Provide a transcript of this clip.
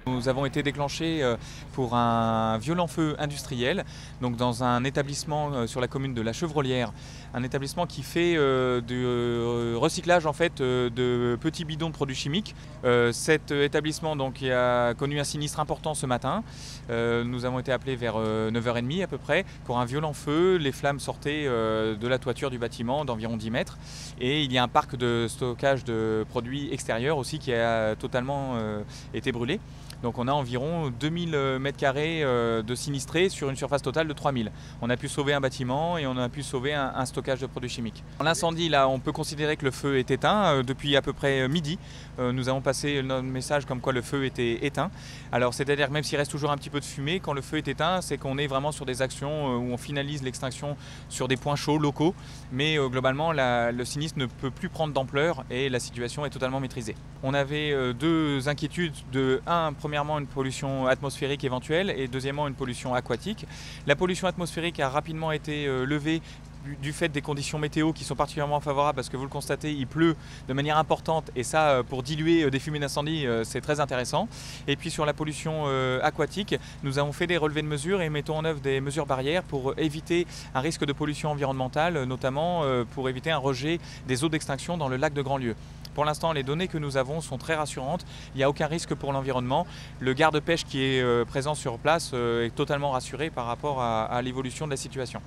Nous avons été déclenchés pour un violent feu industriel, donc dans un établissement sur la commune de La Chevrolière, un établissement qui fait du recyclage en fait de petits bidons de produits chimiques. Cet établissement donc a connu un sinistre important ce matin. Nous avons été appelés vers 9h30 à peu près pour un violent feu. Les flammes sortaient de la toiture du bâtiment d'environ 10 mètres et il y a un parc de stockage de produits extérieurs aussi qui a totalement été brûlé. Donc on a environ 2000 m² de sinistrés sur une surface totale de 3000. On a pu sauver un bâtiment et on a pu sauver un stockage de produits chimiques. L'incendie, là, on peut considérer que le feu est éteint depuis à peu près midi. Nous avons passé notre message comme quoi le feu était éteint. Alors c'est-à-dire que même s'il reste toujours un petit peu de fumée, quand le feu est éteint, c'est qu'on est vraiment sur des actions où on finalise l'extinction sur des points chauds locaux. Mais globalement, le sinistre ne peut plus prendre d'ampleur et la situation est totalement maîtrisée. On avait deux inquiétudes. Premièrement, une pollution atmosphérique éventuelle et deuxièmement, une pollution aquatique. La pollution atmosphérique a rapidement été levée du fait des conditions météo qui sont particulièrement favorables parce que vous le constatez, il pleut de manière importante et ça pour diluer des fumées d'incendie c'est très intéressant. Et puis sur la pollution aquatique, nous avons fait des relevés de mesures et mettons en œuvre des mesures barrières pour éviter un risque de pollution environnementale, notamment pour éviter un rejet des eaux d'extinction dans le lac de Grandlieu. Pour l'instant, les données que nous avons sont très rassurantes, il n'y a aucun risque pour l'environnement. Le garde-pêche qui est présent sur place est totalement rassuré par rapport à l'évolution de la situation.